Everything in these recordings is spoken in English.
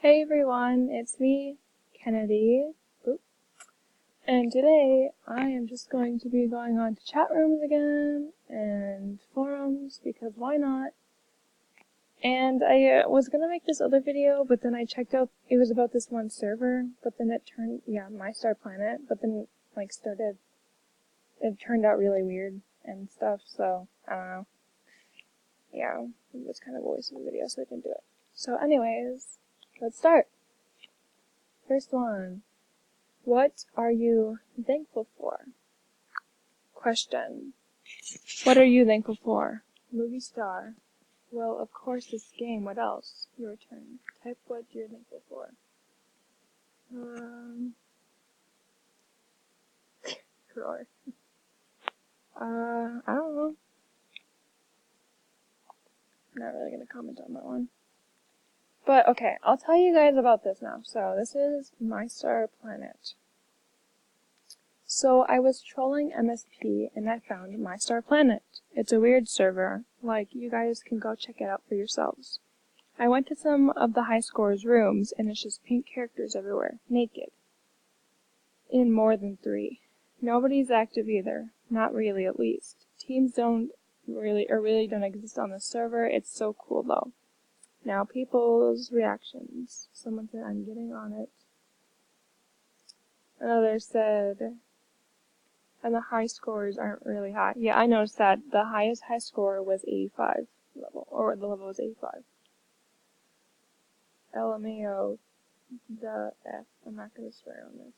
Hey everyone, it's me, Kennedy, and today I am just going to be going on to chat rooms again and forums because why not? And I was gonna make this other video, but then I checked out it was about this one server, but then it turned My Star Planet, but then it turned out really weird and stuff, so I don't know. Yeah, it was kind of a waste of a video, so I didn't do it. So anyways, let's start. First one. What are you thankful for? Question. What are you thankful for? Movie star. Well, of course this game. What else? Your turn. Type what you're thankful for. Drawer. I don't know. I'm not really gonna comment on that one. But, okay, I'll tell you guys about this now. So, this is My Star Planet. So, I was trolling MSP and I found My Star Planet. It's a weird server. You guys can go check it out for yourselves. I went to some of the high scorers' rooms and it's just pink characters everywhere, naked. In more than 3. Nobody's active either. Not really, at least. Teams don't really don't exist on the server. It's so cool though. Now, people's reactions. Someone said, I'm getting on it. Another said, and the high scores aren't really high. Yeah, I noticed that. The highest high score was 85 level, or the level was 85. LMAO, the F. I'm not going to swear on this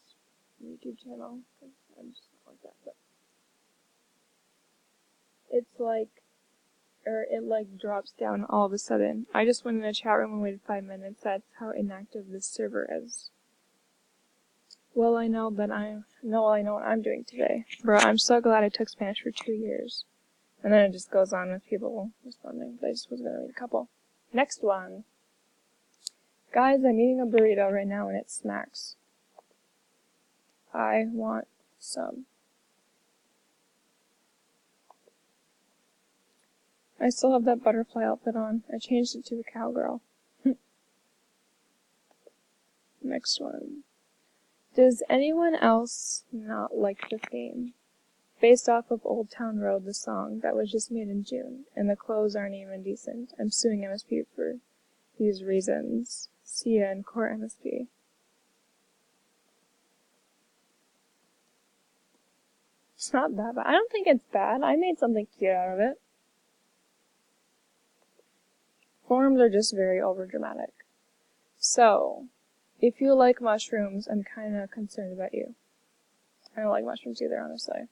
YouTube channel, because I'm just not like that, but it drops down all of a sudden. I just went in a chat room and waited 5 minutes. That's how inactive this server is. Well, I know what I'm doing today. Bro, I'm so glad I took Spanish for 2 years. And then it just goes on with people responding, but I just was gonna read a couple. Next one. Guys, I'm eating a burrito right now and it smacks. I want some. I still have that butterfly outfit on. I changed it to a cowgirl. Next one. Does anyone else not like the theme? Based off of Old Town Road, the song that was just made in June, and the clothes aren't even decent. I'm suing MSP for these reasons. See ya in court, MSP. It's not that bad. I don't think it's bad. I made something cute out of it. Forums are just very overdramatic. So, if you like mushrooms, I'm kinda concerned about you. I don't like mushrooms either, honestly.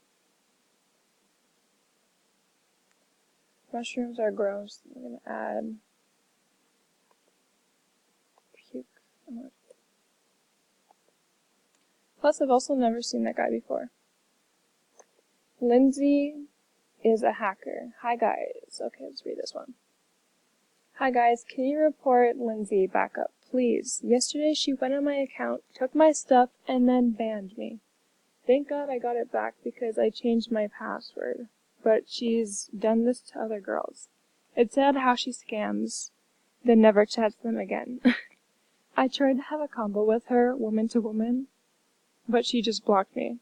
Mushrooms are gross. I'm gonna add puke. Plus, I've also never seen that guy before. Lindsay is a hacker. Hi guys. Okay, let's read this one. Hi guys, can you report Lindsay back up, please? Yesterday she went on my account, took my stuff, and then banned me. Thank God I got it back because I changed my password. But she's done this to other girls. It's sad how she scams, then never chats them again. I tried to have a combo with her, woman to woman, but she just blocked me.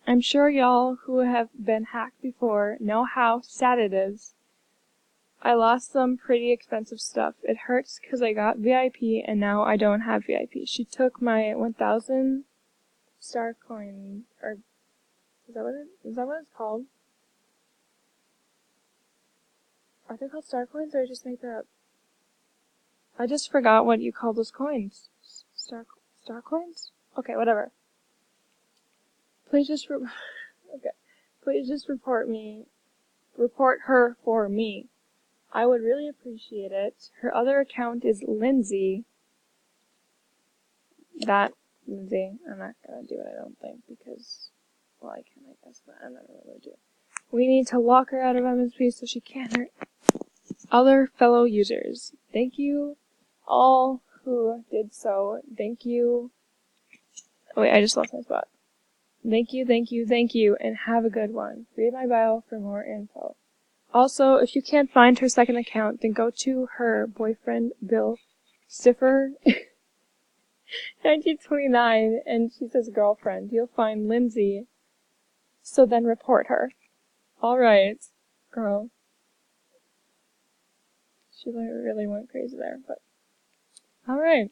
I'm sure y'all who have been hacked before know how sad it is. I lost some pretty expensive stuff. It hurts because I got VIP and now I don't have VIP. She took my 1,000 star coin, or is that what it's called? Are they called star coins, or I just make that up? I just forgot what you call those coins. Star coins? Okay, whatever. Please just Please just report her for me. I would really appreciate it. Her other account is Lindsay. Lindsay, I'm not gonna do it, I don't think, because, well, I can, I guess, but I'm not gonna do it. We need to lock her out of MSP so she can't hurt other fellow users. Thank you all who did so. Thank you. Oh, wait, I just lost my spot. Thank you, and have a good one. Read my bio for more info. Also, if you can't find her second account, then go to her boyfriend, Bill, Stiffer. 1929, and she says girlfriend. You'll find Lindsay. So then report her. Alright, girl. She really went crazy there, but. Alright.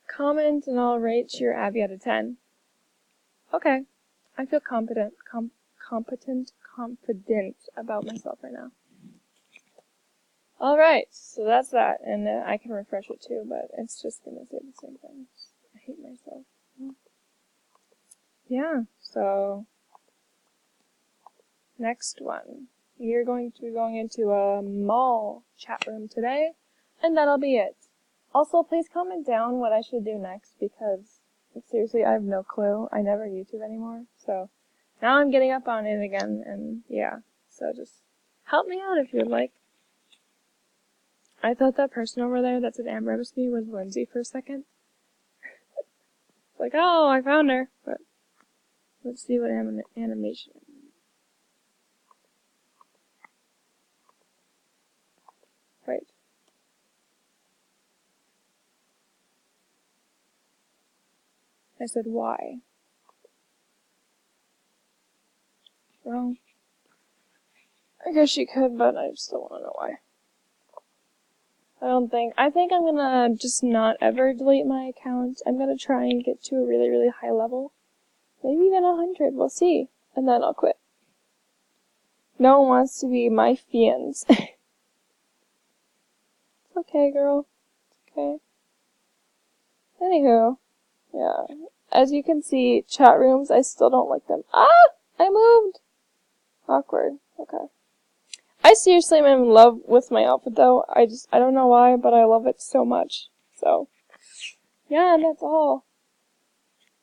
Comment and I'll rate your Abby out of 10. Okay. I feel confident about myself right now. Alright, so that's that, and I can refresh it too, but it's just gonna say the same thing. I hate myself. Yeah, so next one. You're going to be going into a mall chat room today, and that'll be it. Also, please comment down what I should do next, because seriously, I have no clue. I never YouTube anymore, so now I'm getting up on it again, and yeah, so just help me out if you'd like. I thought that person over there that said Amber Embassy was Lindsay for a second. Like, oh, I found her, but let's see what animation. Wait. I said why. Well, I guess she could, but I still want to know why. I think I'm gonna just not ever delete my account. I'm gonna try and get to a really, really high level. Maybe even 100, we'll see. And then I'll quit. No one wants to be my fiends. It's okay, girl. It's okay. Anywho, yeah. As you can see, chat rooms, I still don't like them. Ah! I moved! Awkward. Okay. I seriously am in love with my outfit though. I don't know why, but I love it so much. So, yeah, and that's all.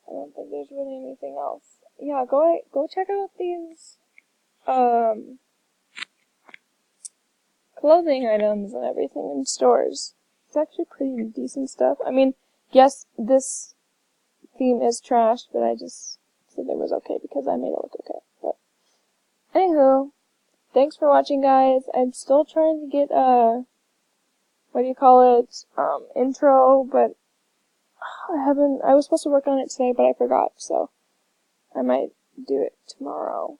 I don't think there's really anything else. Yeah, go check out these, clothing items and everything in stores. It's actually pretty decent stuff. I mean, yes, this theme is trash, but I just said it was okay because I made it look okay. But, anywho, thanks for watching, guys. I'm still trying to get intro, but I was supposed to work on it today, but I forgot, so I might do it tomorrow.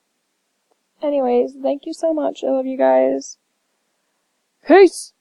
Anyways, thank you so much. I love you guys. Peace!